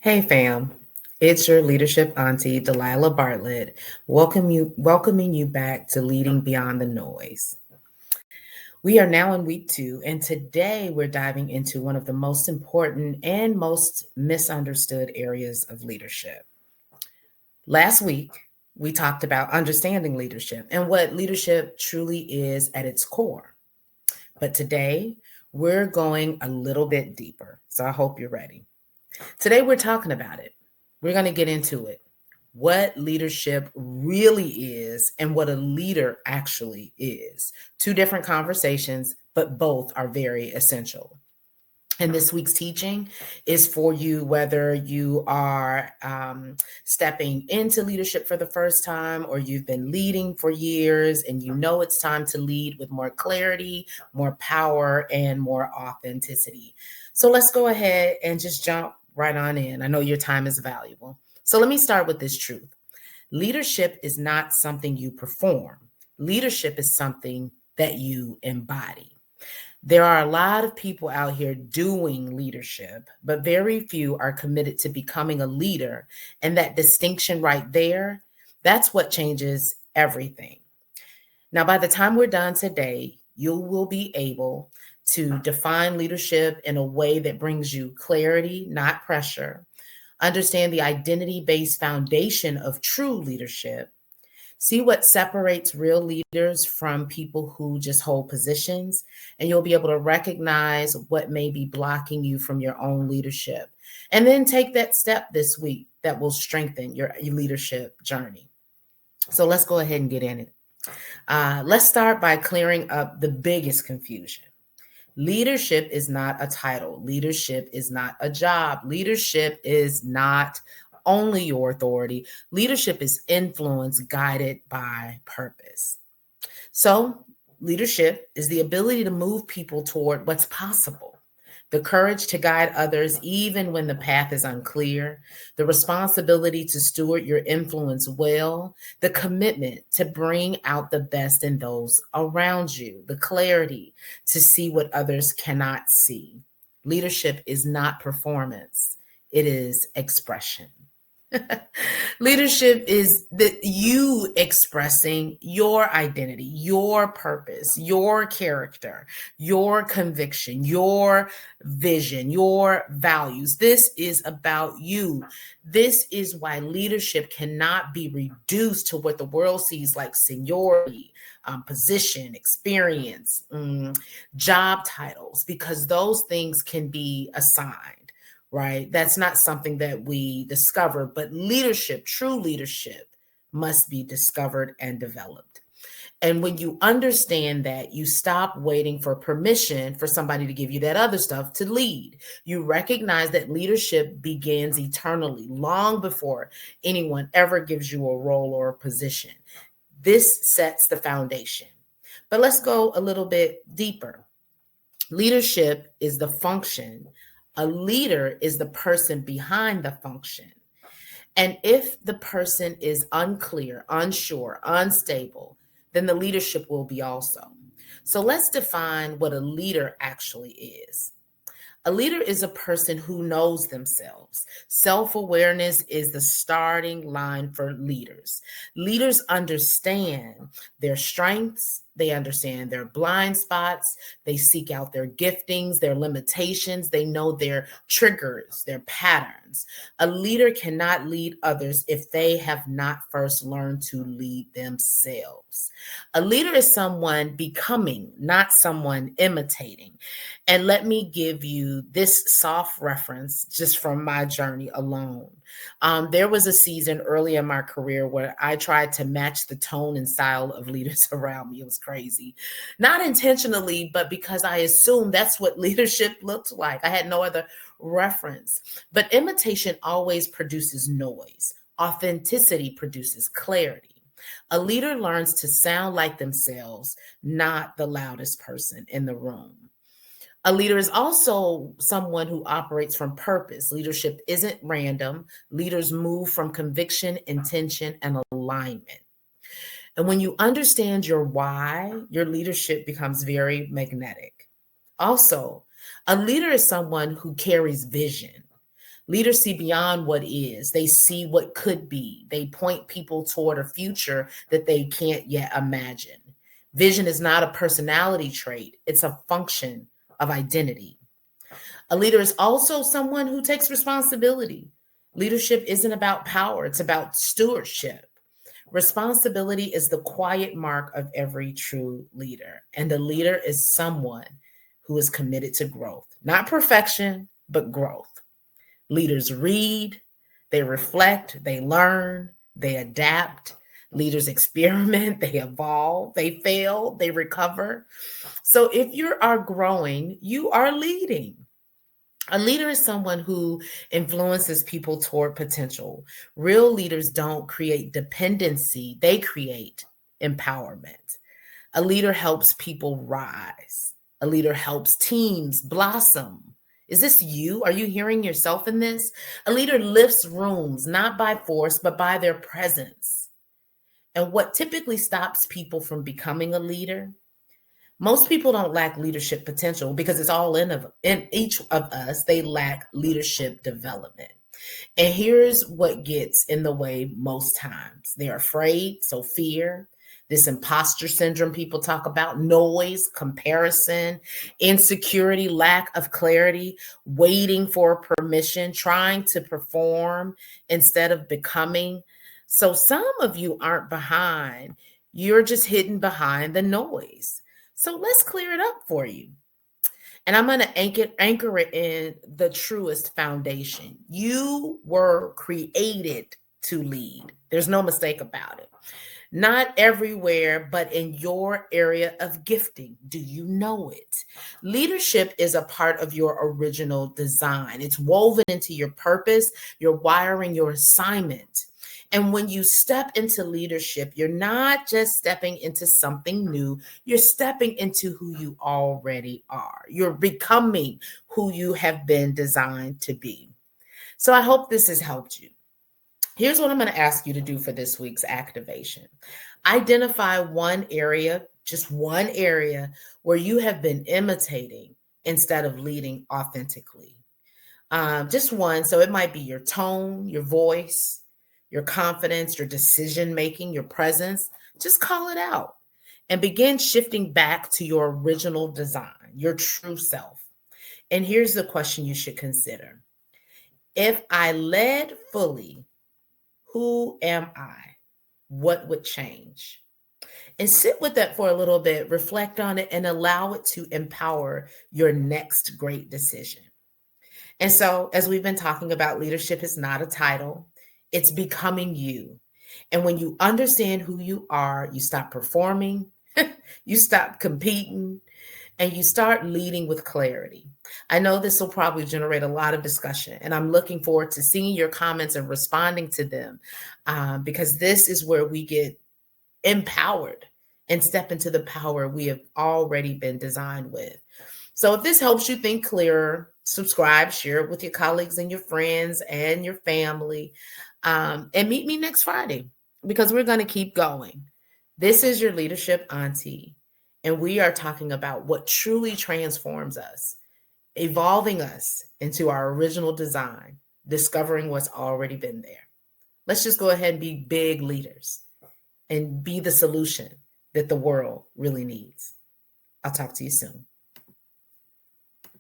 Hey fam, it's your leadership auntie, Delilah Bardlette, welcoming you back to Leading Beyond the Noise. We are now in week 2, and today we're diving into one of the most important and most misunderstood areas of leadership. Last week, we talked about understanding leadership and what leadership truly is at its core. But today, we're going a little bit deeper, so I hope you're ready. Today, we're talking about it. We're going to get into it. What leadership really is and what a leader actually is. Two different conversations, but both are very essential. And this week's teaching is for you, whether you are stepping into leadership for the first time or you've been leading for years and you know it's time to lead with more clarity, more power, and more authenticity. So let's go ahead and just jump right on in. I know your time is valuable. So let me start with this truth. Leadership is not something you perform. Leadership is something that you embody. There are a lot of people out here doing leadership, but very few are committed to becoming a leader. And that distinction right there, that's what changes everything. Now, by the time we're done today, you will be able to define leadership in a way that brings you clarity, not pressure, understand the identity-based foundation of true leadership, see what separates real leaders from people who just hold positions, and you'll be able to recognize what may be blocking you from your own leadership. And then take that step this week that will strengthen your leadership journey. So let's go ahead and get in it. Let's start by clearing up the biggest confusion. Leadership is not a title. Leadership is not a job. Leadership is not only your authority. Leadership is influence guided by purpose. So, leadership is the ability to move people toward what's possible, the courage to guide others even when the path is unclear, the responsibility to steward your influence well, the commitment to bring out the best in those around you, the clarity to see what others cannot see. Leadership is not performance, it is expression. Leadership is you expressing your identity, your purpose, your character, your conviction, your vision, your values. This is about you. This is why leadership cannot be reduced to what the world sees like seniority, position, experience, job titles, because those things can be assigned. Right? That's not something that we discover, but leadership, true leadership, must be discovered and developed. And when you understand that, you stop waiting for permission for somebody to give you that other stuff to lead. You recognize that leadership begins eternally, long before anyone ever gives you a role or a position. This sets the foundation. But let's go a little bit deeper. Leadership is the function. A leader is the person behind the function. And if the person is unclear, unsure, unstable, then the leadership will be also. So let's define what a leader actually is. A leader is a person who knows themselves. Self-awareness is the starting line for leaders. Leaders understand their strengths, they understand their blind spots, they seek out their giftings, their limitations, they know their triggers, their patterns. A leader cannot lead others if they have not first learned to lead themselves. A leader is someone becoming, not someone imitating. And let me give you this soft reference just from my journey alone. There was a season early in my career where I tried to match the tone and style of leaders around me. It was crazy. Not intentionally, but because I assumed that's what leadership looked like. I had no other reference. But imitation always produces noise. Authenticity produces clarity. A leader learns to sound like themselves, not the loudest person in the room. A leader is also someone who operates from purpose. Leadership isn't random. Leaders move from conviction, intention, and alignment. And when you understand your why, your leadership becomes very magnetic. Also, a leader is someone who carries vision. Leaders see beyond what is. They see what could be. They point people toward a future that they can't yet imagine. Vision is not a personality trait. It's a function of identity. A leader is also someone who takes responsibility. Leadership isn't about power. It's about stewardship. Responsibility is the quiet mark of every true leader. And a leader is someone who is committed to growth, not perfection, but growth. Leaders read, they reflect, they learn, they adapt. Leaders experiment, they evolve, they fail, they recover. So if you are growing, you are leading. A leader is someone who influences people toward potential. Real leaders don't create dependency, they create empowerment. A leader helps people rise. A leader helps teams blossom. Is this you? Are you hearing yourself in this? A leader lifts rooms, not by force, but by their presence. And what typically stops people from becoming a leader? Most people don't lack leadership potential because it's all in each of us. They lack leadership development. And here's what gets in the way most times. They're afraid, so fear, this imposter syndrome people talk about, noise, comparison, insecurity, lack of clarity, waiting for permission, trying to perform instead of becoming. So some of you aren't behind. You're just hidden behind the noise. So let's clear it up for you. And I'm going to anchor it in the truest foundation. You were created to lead. There's no mistake about it. Not everywhere, but in your area of gifting. Do you know it? Leadership is a part of your original design. It's woven into your purpose, your wiring, your assignment. And when you step into leadership, you're not just stepping into something new, you're stepping into who you already are. You're becoming who you have been designed to be. So I hope this has helped you. Here's what I'm going to ask you to do for this week's activation. Identify one area, just one area, where you have been imitating instead of leading authentically. Just one. So it might be your tone, your voice, your confidence, your decision-making, your presence. Just call it out and begin shifting back to your original design, your true self. And here's the question you should consider. If I led fully, who am I? What would change? And sit with that for a little bit, reflect on it, and allow it to empower your next great decision. And so, as we've been talking about, leadership is not a title. It's becoming you. And when you understand who you are, you stop performing, you stop competing, and you start leading with clarity. I know this will probably generate a lot of discussion, and I'm looking forward to seeing your comments and responding to them because this is where we get empowered and step into the power we have already been designed with. So if this helps you think clearer, subscribe, share it with your colleagues and your friends and your family. And meet me next Friday because we're going to keep going. This is your Leadership Auntie, and we are talking about what truly transforms us, evolving us into our original design, discovering what's already been there. Let's just go ahead and be big leaders and be the solution that the world really needs. I'll talk to you soon.